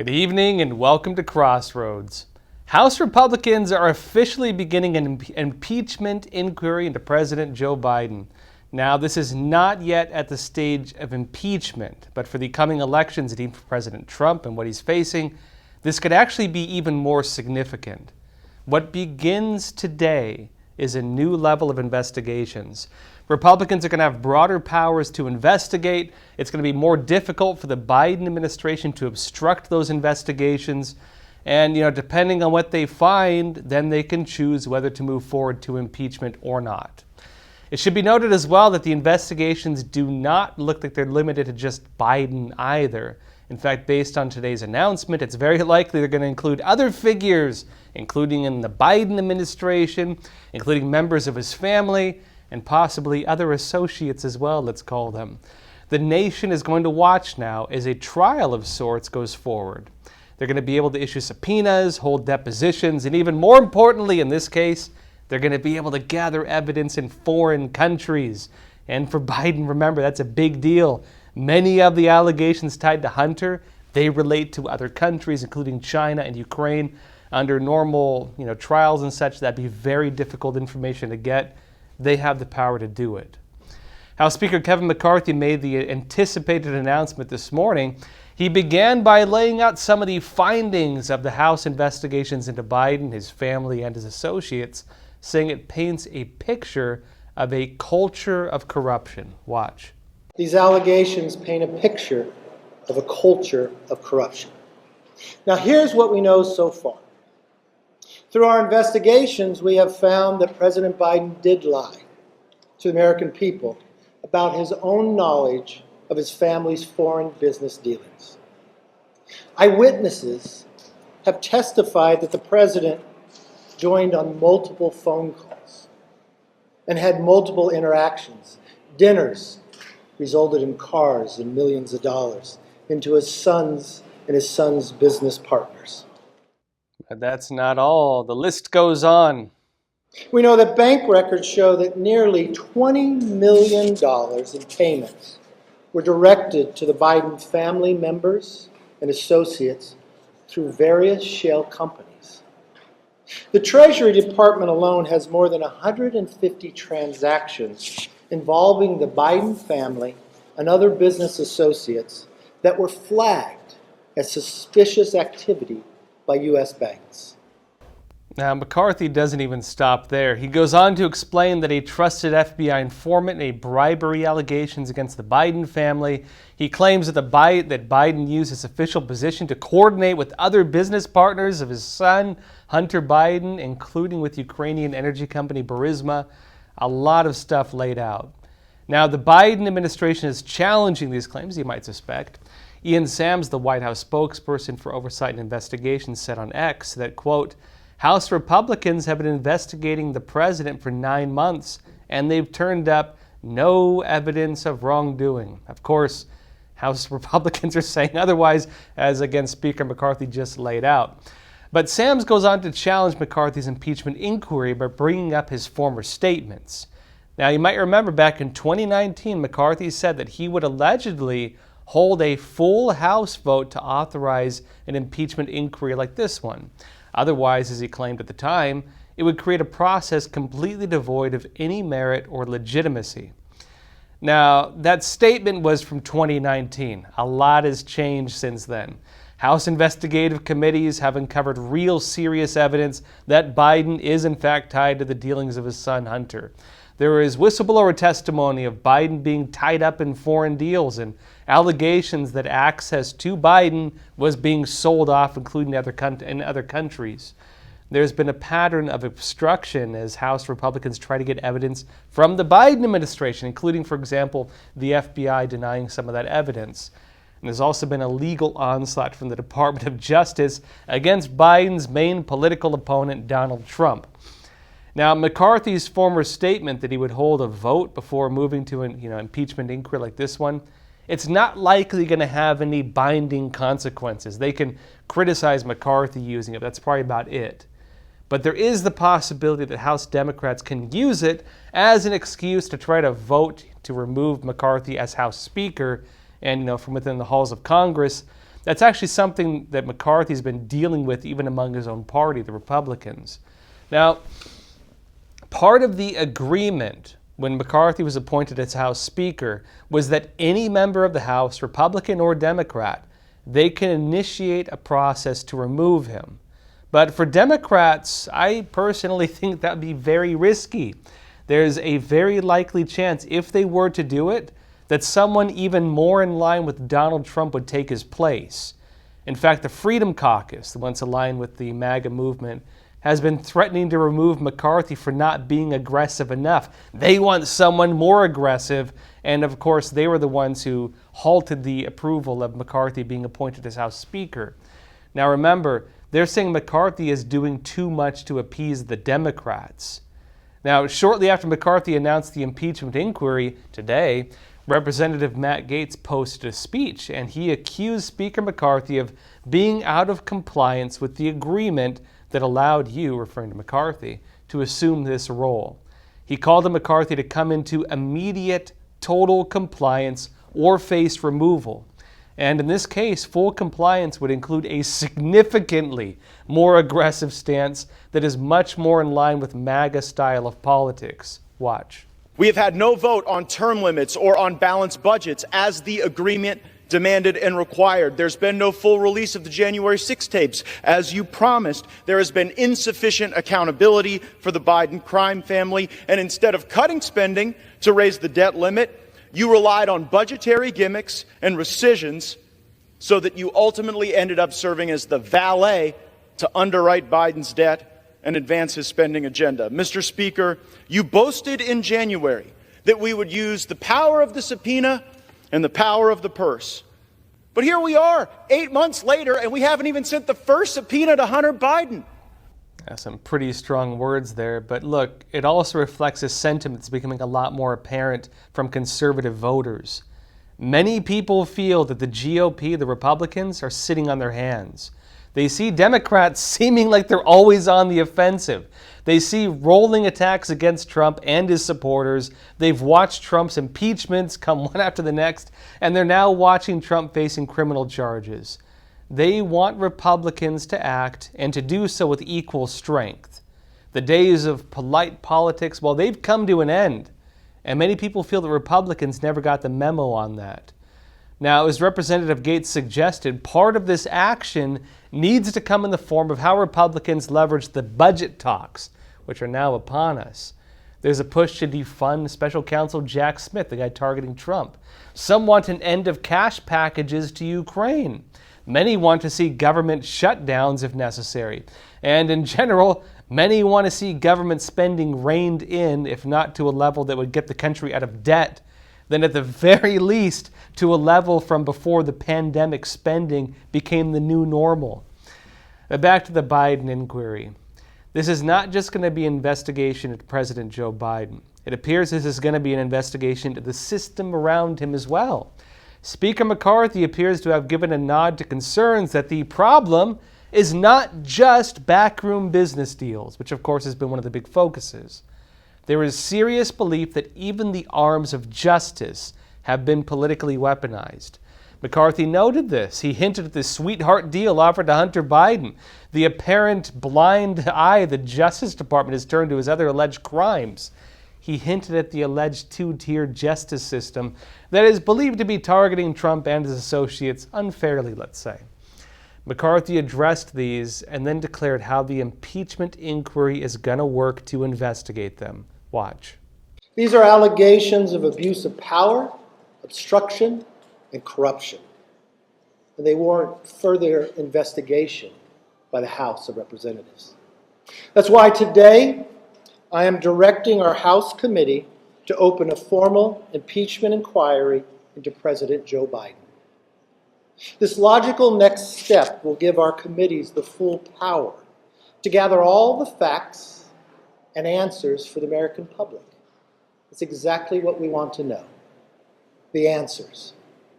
Good evening and welcome to Crossroads. House Republicans are officially beginning an impeachment inquiry into President Joe Biden. Now, this is not yet at the stage of impeachment, but for the coming elections, even for President Trump and what he's facing, this could actually be even more significant. What begins today is a new level of investigations. Republicans are going to have broader powers to investigate. It's going to be more difficult for the Biden administration to obstruct those investigations. And, depending on what they find, then they can choose whether to move forward to impeachment or not. It should be noted as well that the investigations do not look like they're limited to just Biden either. In fact, based on today's announcement, it's very likely they're going to include other figures, including in the Biden administration, including members of his family, and possibly other associates as well, let's call them. The nation is going to watch now as a trial of sorts goes forward. They're going to be able to issue subpoenas, hold depositions, and even more importantly in this case, they're going to be able to gather evidence in foreign countries. And for Biden, remember, that's a big deal. Many of the allegations tied to Hunter, they relate to other countries, including China and Ukraine. Under normal, trials and such, that'd be very difficult information to get. They have the power to do it. House Speaker Kevin McCarthy made the anticipated announcement this morning. He began by laying out some of the findings of the House investigations into Biden, his family, and his associates, saying it paints a picture of a culture of corruption. Watch. These allegations paint a picture of a culture of corruption. Now, here's what we know so far. Through our investigations, we have found that President Biden did lie to the American people about his own knowledge of his family's foreign business dealings. Eyewitnesses have testified that the president joined on multiple phone calls and had multiple interactions. Dinners resulted in cars and millions of dollars into his son's and his son's business partners. But that's not all. The list goes on. We know that bank records show that nearly $20 million in payments were directed to the Biden family members and associates through various shell companies. The Treasury Department alone has more than 150 transactions involving the Biden family and other business associates that were flagged as suspicious activity by U.S. banks. Now, McCarthy doesn't even stop there. He goes on to explain that a trusted FBI informant made bribery allegations against the Biden family. He claims that Biden used his official position to coordinate with other business partners of his son, Hunter Biden, including with Ukrainian energy company Burisma. A lot of stuff laid out. Now, the Biden administration is challenging these claims, you might suspect. Ian Sams, the White House spokesperson for Oversight and Investigations, said on X that, quote, House Republicans have been investigating the president for 9 months, and they've turned up no evidence of wrongdoing. Of course, House Republicans are saying otherwise, as again Speaker McCarthy just laid out. But Sams goes on to challenge McCarthy's impeachment inquiry by bringing up his former statements. Now, you might remember back in 2019, McCarthy said that he would allegedly hold a full House vote to authorize an impeachment inquiry like this one. Otherwise, as he claimed at the time, it would create a process completely devoid of any merit or legitimacy. Now, that statement was from 2019. A lot has changed since then. House investigative committees have uncovered real serious evidence that Biden is in fact tied to the dealings of his son Hunter. There is whistleblower testimony of Biden being tied up in foreign deals and allegations that access to Biden was being sold off, including in other countries. There's been a pattern of obstruction as House Republicans try to get evidence from the Biden administration, including, for example, the FBI denying some of that evidence. And there's also been a legal onslaught from the Department of Justice against Biden's main political opponent, Donald Trump. Now, McCarthy's former statement that he would hold a vote before moving to an impeachment inquiry like this one, it's not likely going to have any binding consequences. They can criticize McCarthy using it. That's probably about it. But there is the possibility that House Democrats can use it as an excuse to try to vote to remove McCarthy as House Speaker and, from within the halls of Congress. That's actually something that McCarthy's been dealing with even among his own party, the Republicans. Now, part of the agreement when McCarthy was appointed as House Speaker was that any member of the House, Republican or Democrat, they can initiate a process to remove him. But for Democrats, I personally think that would be very risky. There's a very likely chance, if they were to do it, that someone even more in line with Donald Trump would take his place. In fact, the Freedom Caucus, the ones aligned with the MAGA movement, has been threatening to remove McCarthy for not being aggressive enough. They want someone more aggressive, and of course they were the ones who halted the approval of McCarthy being appointed as House Speaker. Now remember, they're saying McCarthy is doing too much to appease the Democrats. Now, shortly after McCarthy announced the impeachment inquiry today, Representative Matt Gaetz posted a speech, and he accused Speaker McCarthy of being out of compliance with the agreement that allowed you, referring to McCarthy, to assume this role. He called on McCarthy to come into immediate, total compliance or face removal. And in this case, full compliance would include a significantly more aggressive stance that is much more in line with MAGA style of politics. Watch. We have had no vote on term limits or on balanced budgets as the agreement demanded and required. There's been no full release of the January 6 tapes, as you promised. There has been insufficient accountability for the Biden crime family, and instead of cutting spending to raise the debt limit, you relied on budgetary gimmicks and rescissions so that you ultimately ended up serving as the valet to underwrite Biden's debt and advance his spending agenda. Mr. Speaker, you boasted in January that we would use the power of the subpoena and the power of the purse. But here we are, 8 months later, and we haven't even sent the first subpoena to Hunter Biden. Some pretty strong words there, but look, it also reflects a sentiment that's becoming a lot more apparent from conservative voters. Many people feel that the GOP, the Republicans, are sitting on their hands. They see Democrats seeming like they're always on the offensive. They see rolling attacks against Trump and his supporters. They've watched Trump's impeachments come one after the next, and they're now watching Trump facing criminal charges. They want Republicans to act and to do so with equal strength. The days of polite politics, well, they've come to an end, and many people feel that Republicans never got the memo on that. Now, as Representative Gaetz suggested, part of this action needs to come in the form of how Republicans leverage the budget talks, which are now upon us. There's a push to defund Special Counsel Jack Smith, the guy targeting Trump. Some want an end of cash packages to Ukraine. Many want to see government shutdowns if necessary. And in general, many want to see government spending reined in, if not to a level that would get the country out of debt, then at the very least to a level from before the pandemic spending became the new normal. But back to the Biden inquiry. This is not just going to be an investigation into President Joe Biden. It appears this is going to be an investigation into the system around him as well. Speaker McCarthy appears to have given a nod to concerns that the problem is not just backroom business deals, which of course has been one of the big focuses. There is serious belief that even the arms of justice have been politically weaponized. McCarthy noted this. He hinted at the sweetheart deal offered to Hunter Biden, the apparent blind eye the Justice Department has turned to his other alleged crimes. He hinted at the alleged two-tier justice system that is believed to be targeting Trump and his associates unfairly, let's say. McCarthy addressed these and then declared how the impeachment inquiry is going to work to investigate them. Watch. These are allegations of abuse of power, obstruction, and corruption. And they warrant further investigation by the House of Representatives. That's why today I am directing our House committee to open a formal impeachment inquiry into President Joe Biden. This logical next step will give our committees the full power to gather all the facts and answers for the American public. It's exactly what we want to know, the answers.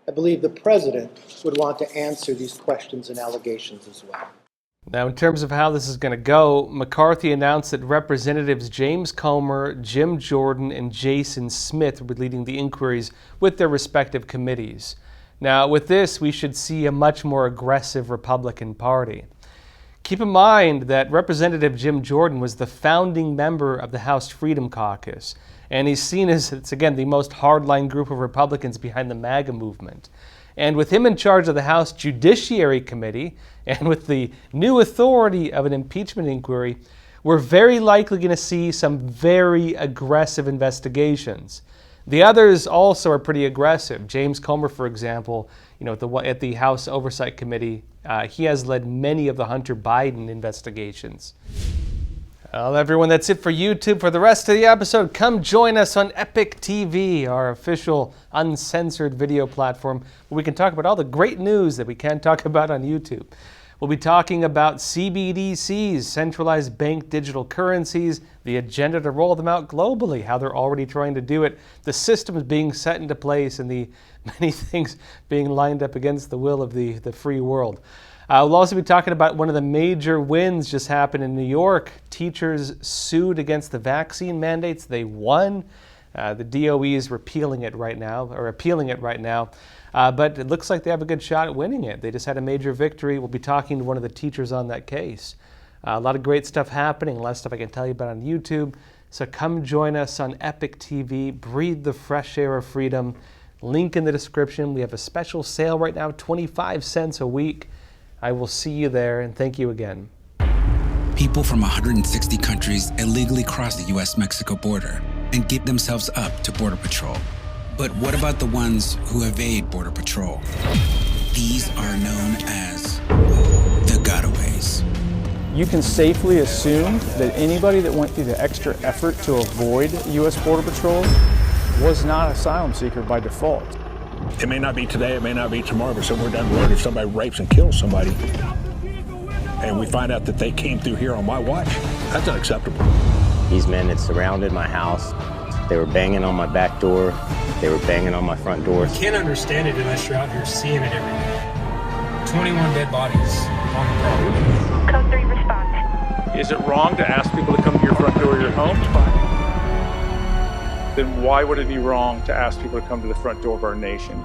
I believe the President would want to answer these questions and allegations as well. Now, in terms of how this is going to go, McCarthy announced that Representatives James Comer, Jim Jordan, and Jason Smith will be leading the inquiries with their respective committees. Now, with this, we should see a much more aggressive Republican Party. Keep in mind that Representative Jim Jordan was the founding member of the House Freedom Caucus, and he's seen as, it's again, the most hardline group of Republicans behind the MAGA movement. And with him in charge of the House Judiciary Committee, and with the new authority of an impeachment inquiry, we're very likely going to see some very aggressive investigations. The others also are pretty aggressive. James Comer, for example, at the House Oversight Committee, he has led many of the Hunter Biden investigations. Well, everyone, that's it for YouTube. For the rest of the episode, come join us on Epoch TV, our official uncensored video platform, where we can talk about all the great news that we can't talk about on YouTube. We'll be talking about CBDCs, centralized bank digital currencies, the agenda to roll them out globally, how they're already trying to do it, the systems being set into place, and the many things being lined up against the will of the free world. We'll also be talking about one of the major wins just happened in New York. Teachers sued against the vaccine mandates. They won. The DOE is appealing it right now. But it looks like they have a good shot at winning it. They just had a major victory. We'll be talking to one of the teachers on that case. A lot of great stuff happening, a lot of stuff I can tell you about on YouTube. So come join us on Epoch TV. Breathe the fresh air of freedom. Link in the description. We have a special sale right now, 25 cents a week. I will see you there, and thank you again. People from 160 countries illegally cross the U.S.-Mexico border and give themselves up to Border Patrol. But what about the ones who evade Border Patrol? These are known as the gotaways. You can safely assume that anybody that went through the extra effort to avoid U.S. Border Patrol was not an asylum seeker by default. It may not be today, it may not be tomorrow, but somewhere down the road, if somebody rapes and kills somebody, and we find out that they came through here on my watch, that's unacceptable. These men had surrounded my house. They were banging on my back door. They were banging on my front door. You can't understand it unless you're out here seeing it every day. 21 dead bodies on the property. Code 3 response. Is it wrong to ask people to come to your front door of your home? Then why would it be wrong to ask people to come to the front door of our nation?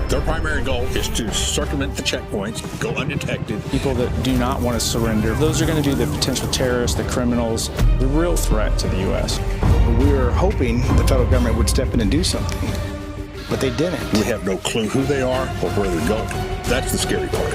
Their primary goal is to circumvent the checkpoints, go undetected. People that do not want to surrender, those are going to be the potential terrorists, the criminals, the real threat to the U.S. We were hoping the federal government would step in and do something, but they didn't. We have no clue who they are or where they're going. That's the scary part.